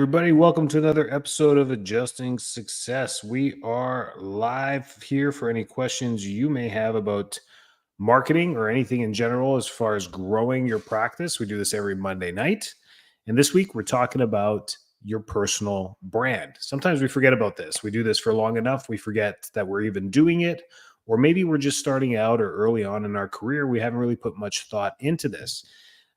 everybody. Welcome to another episode of Adjusting Success. We are live here for any questions you may have about marketing or anything in general as far as growing your practice. We do this every Monday night. And this week, we're talking about your personal brand. Sometimes we forget about this. We do this for long enough, we forget that we're even doing it. Or maybe we're just starting out or early on in our career. We haven't really put much thought into this.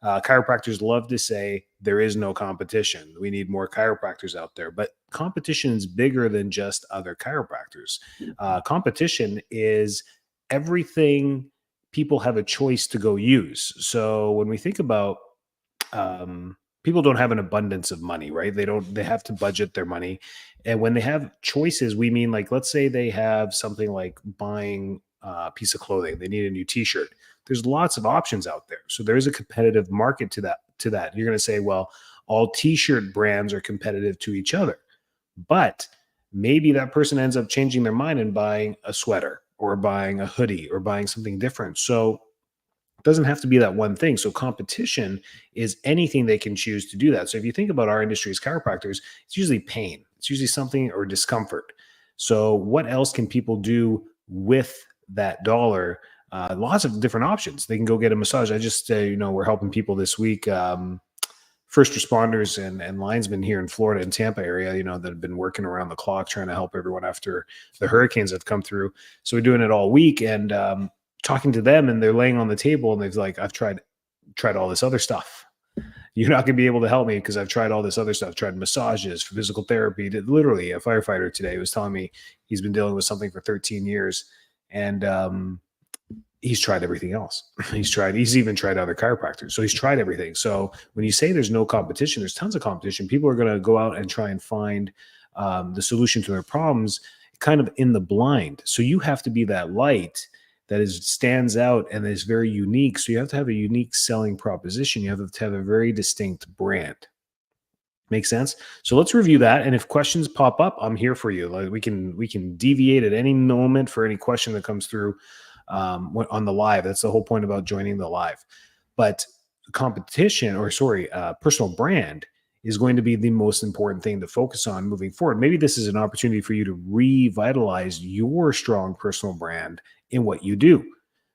Chiropractors love to say there is no competition. We need more chiropractors out there, but competition is bigger than just other chiropractors. Competition is everything people have a choice to go use. So when we think about people don't have an abundance of money, right? They have to budget their money. And when they have choices, we mean like, let's say they have something like buying a piece of clothing. They need a new t-shirt. There's lots of options out there. So there is a competitive market to that. You're going to say, well, all t-shirt brands are competitive to each other. But maybe that person ends up changing their mind and buying a sweater or buying a hoodie or buying something different. So it doesn't have to be that one thing. So competition is anything they can choose to do that. So if you think about our industry as chiropractors, it's usually pain. It's usually something or discomfort. So what else can people do with that dollar? Lots of different options. They can go get a massage. I just, we're helping people this week, first responders and linesmen here in Florida and Tampa area, that have been working around the clock trying to help everyone after the hurricanes have come through. So we're doing it all week and talking to them, and they're laying on the table and they've like, I've tried all this other stuff. You're not going to be able to help me because I've tried all this other stuff. I've tried massages, physical therapy. Literally, a firefighter today was telling me he's been dealing with something for 13 years. And he's tried everything else. He's even tried other chiropractors. So he's tried everything. So when you say there's no competition, there's tons of competition. People are going to go out and try and find the solution to their problems kind of in the blind. So you have to be that light that stands out and is very unique. So you have to have a unique selling proposition. You have to have a very distinct brand. Make sense? So let's review that. And if questions pop up, I'm here for you. Like we can deviate at any moment for any question that comes through on the live. That's the whole point about joining the live. But personal brand is going to be the most important thing to focus on moving forward. Maybe this is an opportunity for you to revitalize your strong personal brand in what you do.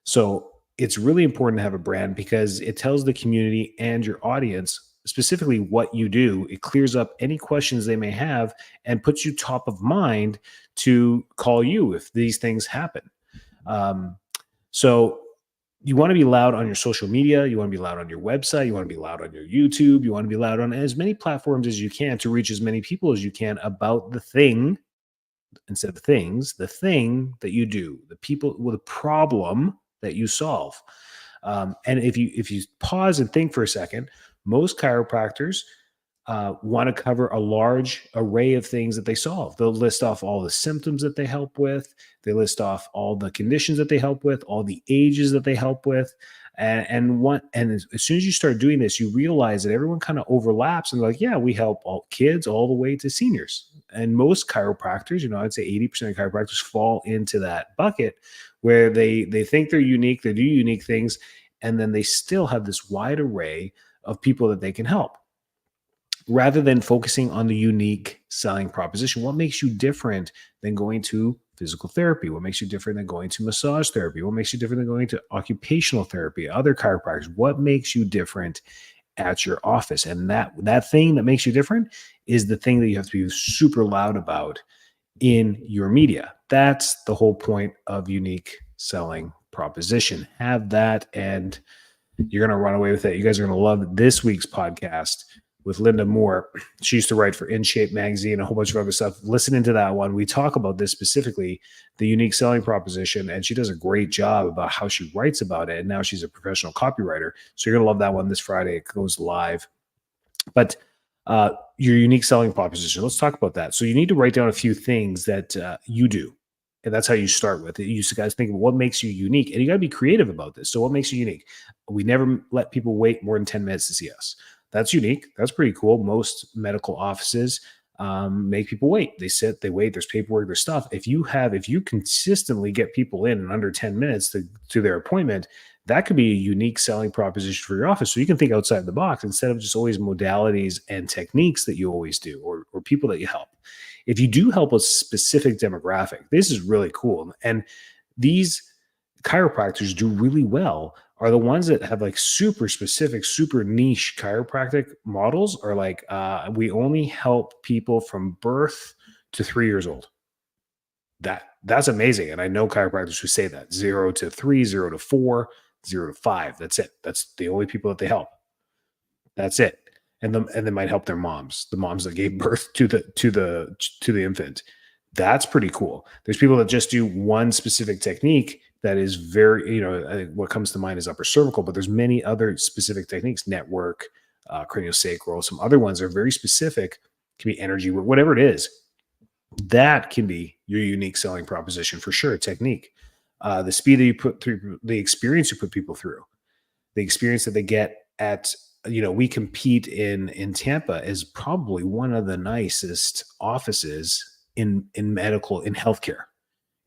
So it's really important to have a brand because it tells the community and your audience specifically what you do. It clears up any questions they may have and puts you top of mind to call you if these things happen. So you want to be loud on your social media. You want to be loud on your website. You want to be loud on your YouTube. You want to be loud on as many platforms as you can to reach as many people as you can about the thing instead of things, the thing that you do, the people with a problem that you solve. And if you pause and think for a second, most chiropractors want to cover a large array of things that they solve. They'll list off all the symptoms that they help with. They list off all the conditions that they help with, all the ages that they help with. And as soon as you start doing this, you realize that everyone kind of overlaps and like, yeah, we help all kids all the way to seniors. And most chiropractors, I'd say 80% of chiropractors fall into that bucket where they think they're unique, they do unique things, and then they still have this wide array of people that they can help. Rather than focusing on the unique selling proposition, what makes you different than going to physical therapy? What makes you different than going to massage therapy? What makes you different than going to occupational therapy, other chiropractors? What makes you different at your office? And that thing that makes you different is the thing that you have to be super loud about in your media. That's the whole point of unique selling proposition. Have that, and you're going to run away with it. You guys are going to love this week's podcast with Linda Moore. She used to write for In Shape magazine, a whole bunch of other stuff. Listening to that one, we talk about this specifically, the unique selling proposition, and she does a great job about how she writes about it. And now she's a professional copywriter. So you're going to love that one this Friday. It goes live. But your unique selling proposition, let's talk about that. So you need to write down a few things that you do. And that's how you start with it. You guys think of what makes you unique, and you got to be creative about this. So what makes you unique? We never let people wait more than 10 minutes to see us. That's unique. That's pretty cool. Most medical offices make people wait. They sit, they wait. There's paperwork, there's stuff. If you consistently get people in under 10 minutes to their appointment, That could be a unique selling proposition for your office. So you can think outside the box instead of just always modalities and techniques that you always do, or people that you help. If you do help a specific demographic, this is really cool. And these chiropractors do really well are the ones that have like super specific, super niche chiropractic models are like, we only help people from birth to 3 years old. That's amazing. And I know chiropractors who say that 0 to 3, 0 to 4, 0 to 5. That's it. That's the only people that they help. That's it. And they might help their moms, the moms that gave birth to the infant. That's pretty cool. There's people that just do one specific technique that is very, what comes to mind is upper cervical, but there's many other specific techniques, network, craniosacral, some other ones are very specific, can be energy, whatever it is. That can be your unique selling proposition for sure. Technique, the speed that you put through, the experience you put people through, the experience that they get at, we compete in Tampa is probably one of the nicest offices in medical, in healthcare,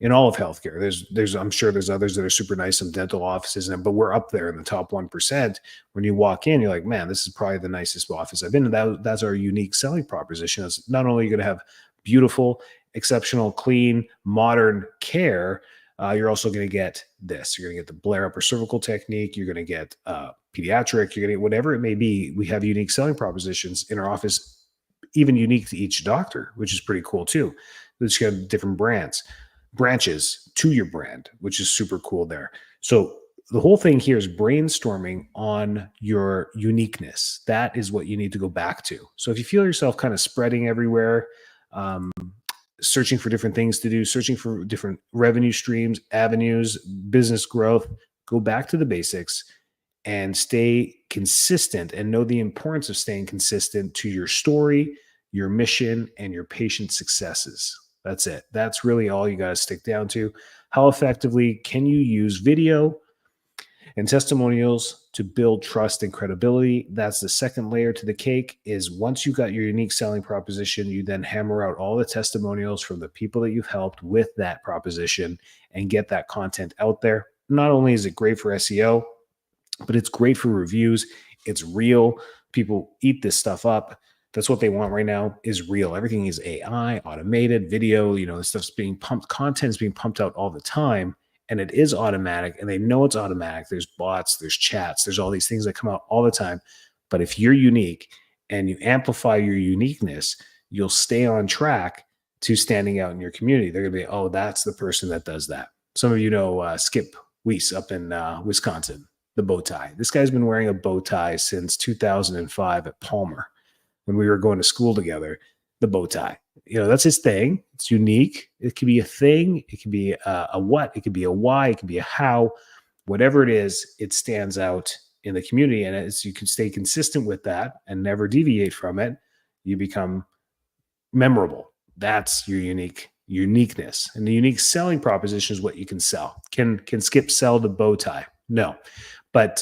in all of healthcare. I'm sure there's others that are super nice, some dental offices, but we're up there in the top 1%. When you walk in, you're like, man, this is probably the nicest office I've been in. That's our unique selling proposition. It's not only going to have beautiful, exceptional, clean, modern care, you're also going to get this. You're going to get the Blair upper cervical technique. You're going to get pediatric. You're going to get whatever it may be. We have unique selling propositions in our office, even unique to each doctor, which is pretty cool too. Let's get different branches to your brand, which is super cool there. So the whole thing here is brainstorming on your uniqueness. That is what you need to go back to. So if you feel yourself kind of spreading everywhere, searching for different things to do, searching for different revenue streams, avenues, business growth, go back to the basics and stay consistent, and know the importance of staying consistent to your story, your mission, and your patient successes. That's it. That's really all you got to stick down to. How effectively can you use video and testimonials to build trust and credibility? That's the second layer to the cake. Is once you got your unique selling proposition, you then hammer out all the testimonials from the people that you've helped with that proposition and get that content out there. Not only is it great for SEO, but it's great for reviews. It's real. People eat this stuff up. That's what they want right now, is real. Everything is AI, automated, video, this stuff's being pumped, content's being pumped out all the time. And it is automatic, and they know it's automatic. There's bots, there's chats, there's all these things that come out all the time. But if you're unique and you amplify your uniqueness, you'll stay on track to standing out in your community. They're going to be, oh, that's the person that does that. Some of you know Skip Weiss up in Wisconsin, the bow tie. This guy's been wearing a bow tie since 2005 at Palmer when we were going to school together, the bow tie. That's his thing. It's unique. It could be a thing. It could be a what. It could be a why. It could be a how. Whatever it is, it stands out in the community. And as you can stay consistent with that and never deviate from it, you become memorable. That's your uniqueness. And the unique selling proposition is what you can sell. Can Skip sell the bow tie? No. But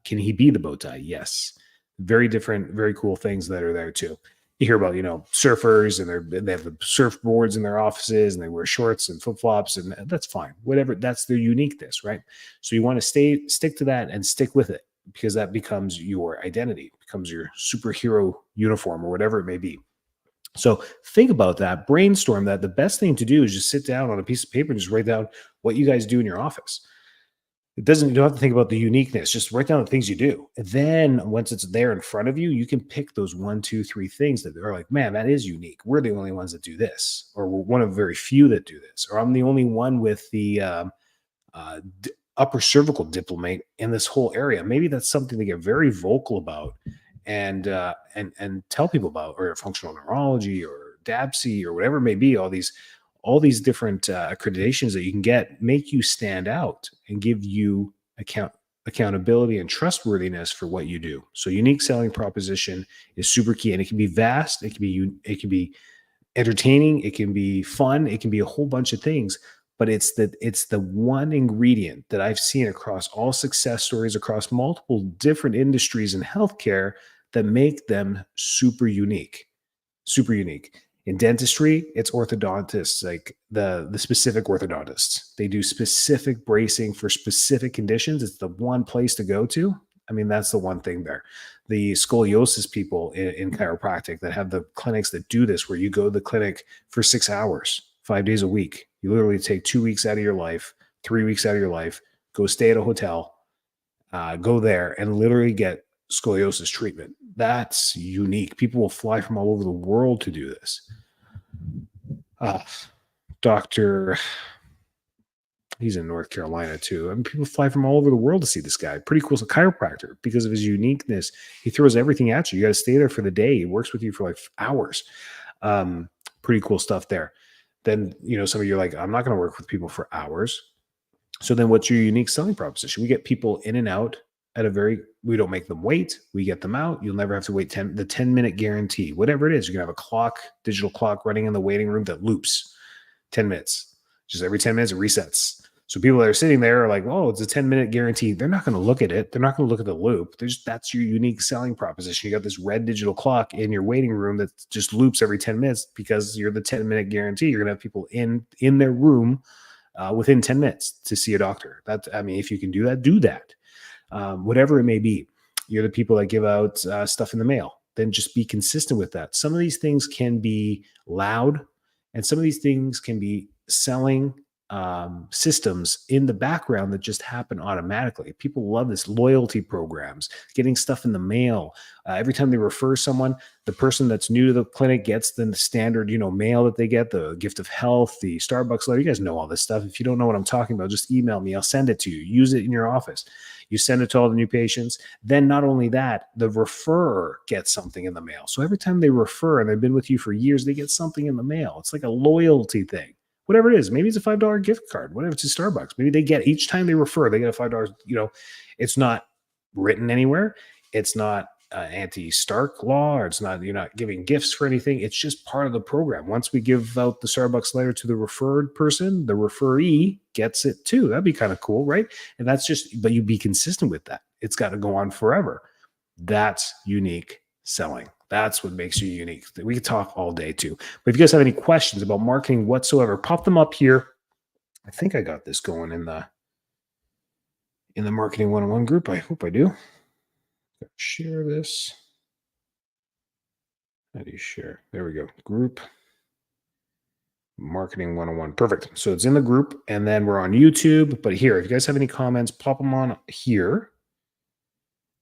can he be the bow tie? Yes. Very different, very cool things that are there too. You hear about, surfers, and they have the surfboards in their offices, and they wear shorts and flip flops, and that's fine. Whatever, that's their uniqueness, right? So you want to stick to that and stick with it, because that becomes your identity, becomes your superhero uniform or whatever it may be. So think about that, brainstorm that. The best thing to do is just sit down on a piece of paper and just write down what you guys do in your office. You don't have to think about the uniqueness. Just write down the things you do. And then once it's there in front of you, you can pick those 1, 2, 3 things that are like, man, that is unique. We're the only ones that do this, or we're one of very few that do this, or I'm the only one with the upper cervical diplomate in this whole area. Maybe that's something to get very vocal about and tell people about, or functional neurology or DAPC or whatever it may be. All these different accreditations that you can get make you stand out and give you accountability and trustworthiness for what you do. So unique selling proposition is super key, and it can be vast. It can be entertaining. It can be fun. It can be a whole bunch of things, but it's the one ingredient that I've seen across all success stories across multiple different industries in healthcare that make them super unique. In dentistry, it's orthodontists, like the specific orthodontists. They do specific bracing for specific conditions. It's the one place to go to. I mean, that's the one thing there. The scoliosis people in chiropractic that have the clinics that do this, where you go to the clinic for 6 hours, 5 days a week. You literally take 2 weeks out of your life, 3 weeks out of your life, go stay at a hotel, go there and literally get scoliosis treatment. That's unique. People will fly from all over the world to do this. Doctor, he's in North Carolina too. I mean, people fly from all over the world to see this guy. Pretty cool. As a chiropractor, because of his uniqueness, he throws everything at you. You got to stay there for the day. He works with you for like hours. Pretty cool stuff there. Then, some of you are like, I'm not going to work with people for hours. So then what's your unique selling proposition? We get people in and out we don't make them wait. We get them out. You'll never have to wait the 10-minute guarantee, whatever it is. You're going to have a digital clock running in the waiting room that loops 10 minutes. Just every 10 minutes, it resets. So people that are sitting there are like, oh, it's a 10-minute guarantee. They're not going to look at it. They're not going to look at the loop. That's your unique selling proposition. You got this red digital clock in your waiting room that just loops every 10 minutes because you're the 10-minute guarantee. You're going to have people in their room within 10 minutes to see a doctor. If you can do that, do that. Whatever it may be. You're the people that give out stuff in the mail. Then just be consistent with that. Some of these things can be loud, and some of these things can be selling systems in the background that just happen automatically. People love this. Loyalty programs, getting stuff in the mail. Every time they refer someone, the person that's new to the clinic gets the standard, mail that they get, the gift of health, the Starbucks letter. You guys know all this stuff. If you don't know what I'm talking about, just email me. I'll send it to you. Use it in your office. You send it to all the new patients. Then not only that, the referrer gets something in the mail. So every time they refer and they've been with you for years, they get something in the mail. It's like a loyalty thing. Whatever it is, maybe it's a $5 gift card, whatever, it's a Starbucks. Maybe they get, each time they refer, they get a $5, it's not written anywhere. It's not anti-Stark law, or you're not giving gifts for anything. It's just part of the program. Once we give out the Starbucks letter to the referred person, the referee gets it too. That'd be kind of cool, right? And but you be consistent with that. It's got to go on forever. That's unique selling. That's what makes you unique. We could talk all day too. But if you guys have any questions about marketing whatsoever, pop them up here. I think I got this going in the Marketing 101 group. I hope I do. Share this. How do you share? There we go. Group Marketing 101. Perfect. So it's in the group, and then we're on YouTube. But here, if you guys have any comments, pop them on here.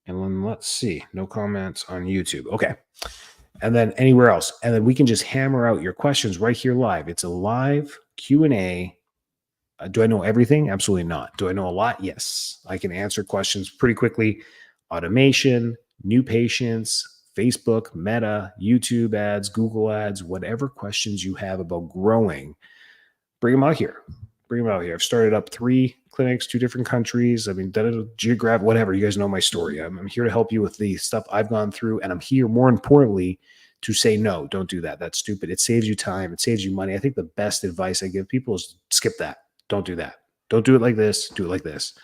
And then let's see, no comments on YouTube. Okay. And then anywhere else. And then we can just hammer out your questions right here live. It's a live Q&A. Do I know everything? Absolutely not. Do I know a lot? Yes. I can answer questions pretty quickly. Automation, new patients, Facebook, Meta, YouTube ads, Google ads, whatever questions you have about growing, bring them out here. I've started up 3 clinics, 2 different countries. Geographic, whatever. You guys know my story. I'm here to help you with the stuff I've gone through. And I'm here, more importantly, to say, no, don't do that. That's stupid. It saves you time. It saves you money. I think the best advice I give people is skip that. Don't do that. Don't do it like this. Do it like this.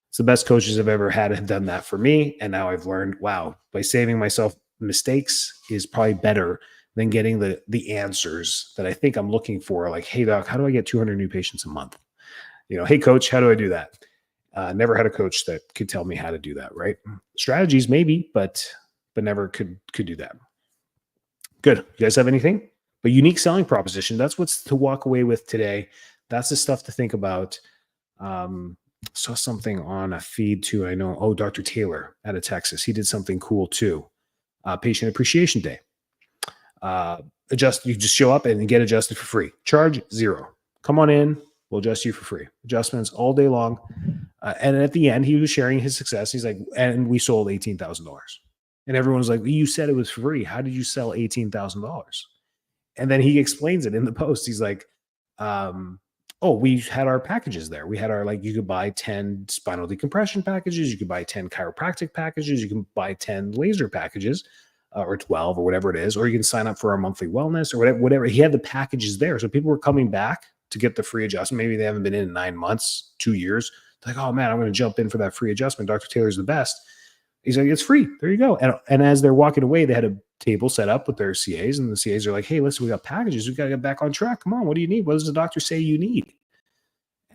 It's the best coaches I've ever had have done that for me. And now I've learned, wow, by saving myself mistakes is probably better than getting the answers that I think I'm looking for. Like, hey, doc, how do I get 200 new patients a month? Hey, coach, how do I do that? Never had a coach that could tell me how to do that, right? Strategies, maybe, but never could do that. Good. You guys have anything? But unique selling proposition, that's what's to walk away with today. That's the stuff to think about. Saw something on a feed too. I know, Dr. Taylor out of Texas, he did something cool too. Patient Appreciation Day. You just show up and get adjusted for free. Charge $0. Come on in. We'll adjust you for free. Adjustments all day long. And at the end, he was sharing his success. He's like, and we sold $18,000. And everyone was like, you said it was free. How did you sell $18,000? And then he explains it in the post. He's like, we had our packages there. We had our, you could buy 10 spinal decompression packages. You could buy 10 chiropractic packages. You can buy 10 laser packages, or 12 or whatever it is, or you can sign up for our monthly wellness or whatever. He had the packages there. So people were coming back to get the free adjustment. Maybe they haven't been in 9 months, 2 years. They're like, oh man, I'm going to jump in for that free adjustment. Dr. Taylor's the best. He's like, it's free. There you go. And as they're walking away, they had table set up with their CAs, and the CAs are like, "Hey, listen, we got packages. We got to get back on track. Come on, what do you need? What does the doctor say you need?"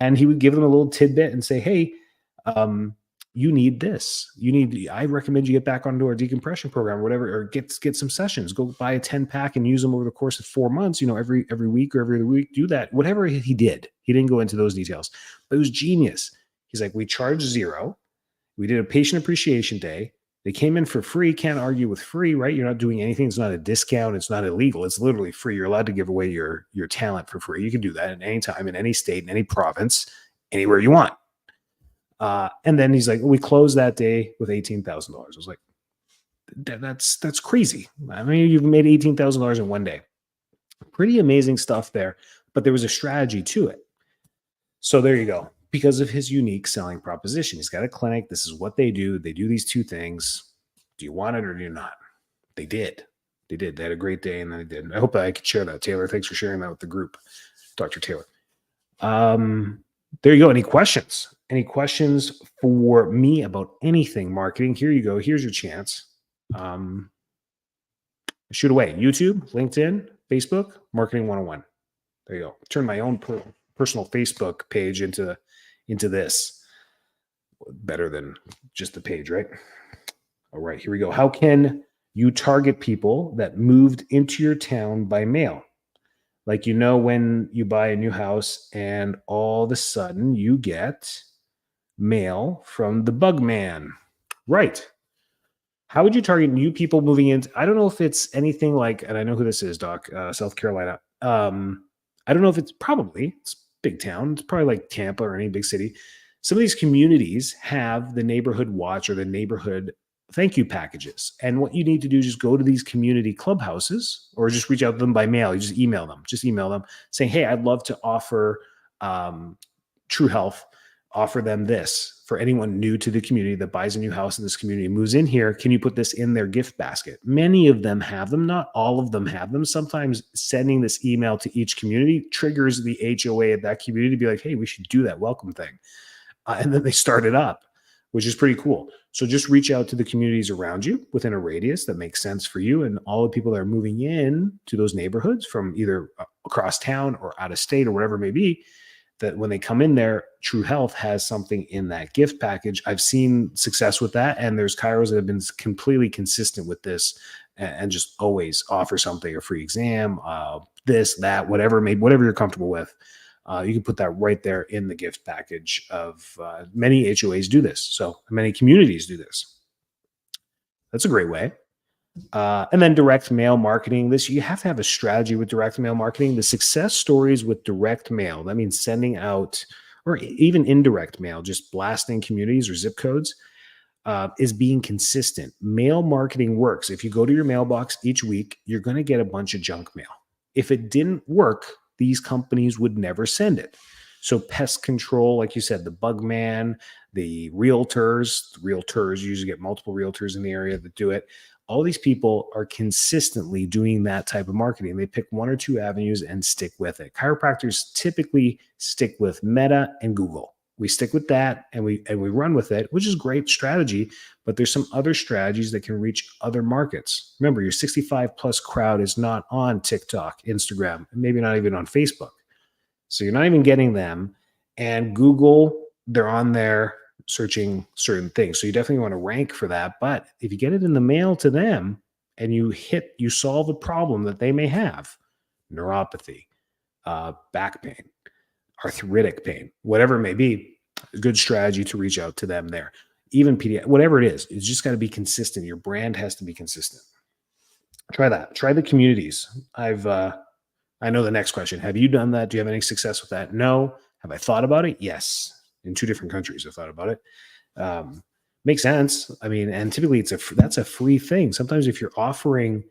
And he would give them a little tidbit and say, "Hey, um, you need this. I recommend you get back onto our decompression program, or whatever, or get some sessions. Go buy a 10 pack and use them over the course of 4 months, every week or every other week, do that." Whatever he did. He didn't go into those details, but it was genius. He's like, "We charge zero. We did a patient appreciation day. They came in for free. Can't argue with free, right? You're not doing anything. It's not a discount. It's not illegal. It's literally free. You're allowed to give away your talent for free. You can do that at any time, in any state, in any province, anywhere you want." And then he's like, "We closed that day with $18,000. I was like, that's crazy. I mean, you've made $18,000 in one day. Pretty amazing stuff there. But there was a strategy to it. So there you go. Because of his unique selling proposition, he's got a clinic. This is what they do. They do these two things. Do you want it or do you not? They did. They did. They had a great day, and then they did. I hope I could share that, Taylor. Thanks for sharing that with the group, Dr. Taylor. There you go. Any questions? Any questions for me about anything marketing? Here you go. Here's your chance. Shoot away. YouTube, LinkedIn, Facebook, Marketing 101. There you go. Turn my own personal Facebook page into this. Better than just the page, right? All right, here we go. How can you target people that moved into your town by mail? Like, when you buy a new house and all of a sudden you get mail from the bug man. Right. How would you target new people moving in? I don't know if it's anything like, and I know who this is, Doc, South Carolina. I don't know if it's big town. It's probably like Tampa or any big city. Some of these communities have the neighborhood watch or the neighborhood thank you packages. And what you need to do is just go to these community clubhouses or just reach out to them by mail. You just email them saying, "Hey, I'd love to offer True Health, offer them this for anyone new to the community that buys a new house in this community, moves in here. Can you put this in their gift basket?" Many of them have them. Not all of them have them. Sometimes sending this email to each community triggers the HOA of that community to be like, "Hey, we should do that welcome thing." And then they start it up, which is pretty cool. So just reach out to the communities around you within a radius that makes sense for you, and all the people that are moving in to those neighborhoods from either across town or out of state or whatever it may be, that when they come in there, True Health has something in that gift package. I've seen success with that, and there's chiros that have been completely consistent with this and just always offer something, a free exam, this, that, whatever you're comfortable with. You can put that right there in the gift package of many HOAs do this. So many communities do this. That's a great way. And then direct mail marketing. You have to have a strategy with direct mail marketing. The success stories with direct mail, that means sending out, or even indirect mail, just blasting communities or zip codes, is being consistent. Mail marketing works. If you go to your mailbox each week, you're going to get a bunch of junk mail. If it didn't work, these companies would never send it. So pest control, like you said, the bug man, the realtors usually get multiple realtors in the area that do it. All these people are consistently doing that type of marketing. They pick one or two avenues and stick with it. Chiropractors typically stick with Meta and Google. We stick with that and we run with it, which is great strategy, but there's some other strategies that can reach other markets. Remember, your 65 plus crowd is not on TikTok, Instagram, and maybe not even on Facebook. So you're not even getting them. And Google, they're on there searching certain things. So you definitely want to rank for that. But if you get it in the mail to them and you solve a problem that they may have, neuropathy, back pain, arthritic pain, whatever it may be, a good strategy to reach out to them there. Even pediatric, whatever it is, it's just got to be consistent. Your brand has to be consistent. Try that. Try the communities. I know the next question. Have you done that? Do you have any success with that? No. Have I thought about it? Yes. In 2 different countries, I've thought about it. Makes sense. I mean, and typically that's a free thing. Sometimes if you're offering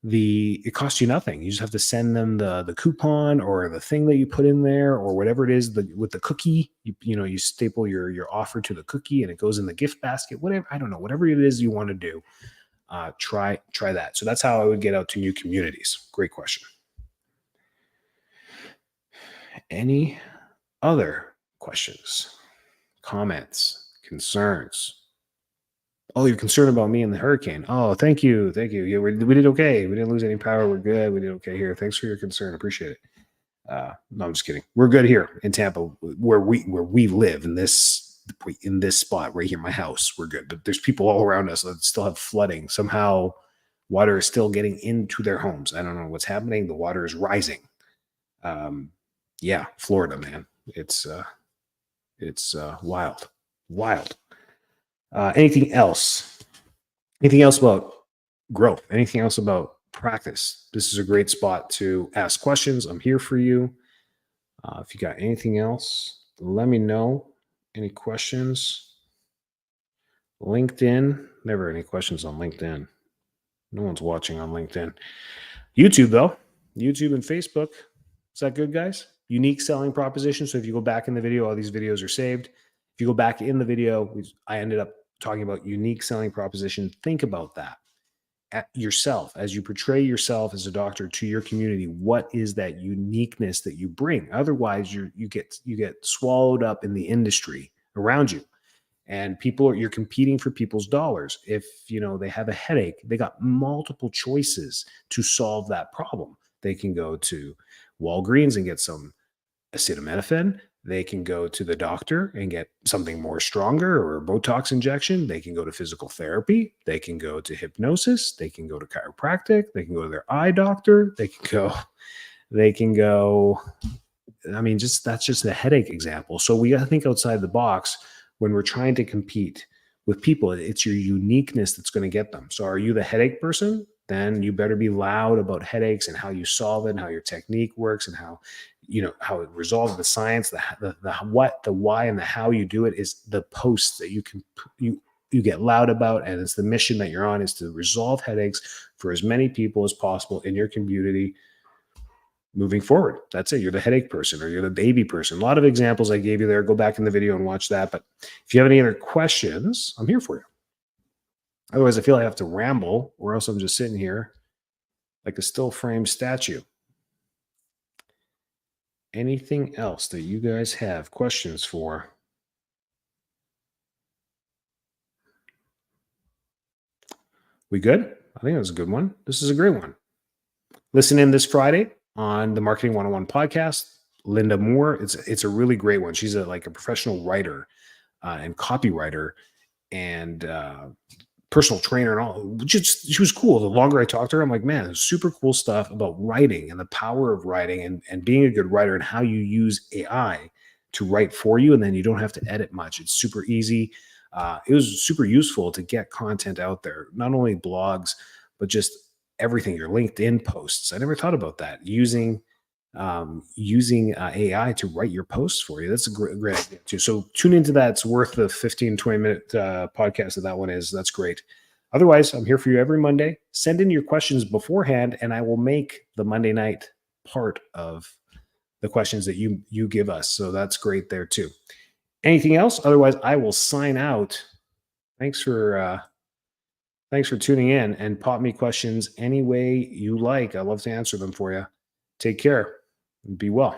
it costs you nothing. You just have to send them the coupon or the thing that you put in there or whatever it is with the cookie. You staple your offer to the cookie and it goes in the gift basket. Whatever, I don't know, whatever it is you want to do, try that. So that's how I would get out to new communities. Great question. Any other questions, comments, concerns? Oh, you're concerned about me and the hurricane. Oh, thank you. Thank you. Yeah, we did okay. We didn't lose any power. We're good. We did okay here. Thanks for your concern. Appreciate it. No, I'm just kidding. We're good here in Tampa, where we live in this spot right here, my house. We're good, but there's people all around us that still have flooding. Somehow, water is still getting into their homes. I don't know what's happening. The water is rising. Um, yeah, Florida, man. It's wild, wild. Anything else? Anything else about growth? Anything else about practice? This is a great spot to ask questions. I'm here for you. If you got anything else, let me know. Any questions? LinkedIn. Never any questions on LinkedIn. No one's watching on LinkedIn. YouTube, though. YouTube and Facebook. Is that good, guys? Unique selling proposition. So if you go back in the video, all these videos are saved. If you go back in the video, I ended up talking about unique selling proposition. Think about that at yourself as you portray yourself as a doctor to your community. What is that uniqueness that you bring? Otherwise, you get swallowed up in the industry around you, and you're competing for people's dollars. If they have a headache, they got multiple choices to solve that problem. They can go to Walgreens and get some acetaminophen. They can go to the doctor and get something more stronger or a Botox injection. They can go to physical therapy. They can go to hypnosis. They can go to chiropractic. They can go to their eye doctor. They can go. I mean, that's just the headache example. So we got to think outside the box when we're trying to compete with people. It's your uniqueness that's going to get them. So are you the headache person? Then you better be loud about headaches and how you solve it and how your technique works and how it resolves the science, the what, the why, and the how you do it is the posts that you get loud about. And it's the mission that you're on is to resolve headaches for as many people as possible in your community moving forward. That's it. You're the headache person or you're the baby person. A lot of examples I gave you there. Go back in the video and watch that. But if you have any other questions, I'm here for you. Otherwise, I feel I have to ramble, or else I'm just sitting here like a still frame statue. Anything else that you guys have questions for? We good? I think that was a good one. This is a great one. Listen in this Friday on the Marketing 101 podcast. Linda Moore. It's a really great one. She's a professional writer and copywriter and personal trainer and all. She was cool. The longer I talked to her, I'm like, man, there's super cool stuff about writing and the power of writing and being a good writer and how you use AI to write for you. And then you don't have to edit much. It's super easy. It was super useful to get content out there, not only blogs, but just everything, your LinkedIn posts. I never thought about that. Using AI to write your posts for you. That's a great idea too. So tune into that. It's worth the 15, 20-minute podcast that one is. That's great. Otherwise, I'm here for you every Monday. Send in your questions beforehand, and I will make the Monday night part of the questions that you give us. So that's great there too. Anything else? Otherwise, I will sign out. Thanks for tuning in, and pop me questions any way you like. I love to answer them for you. Take care and be well.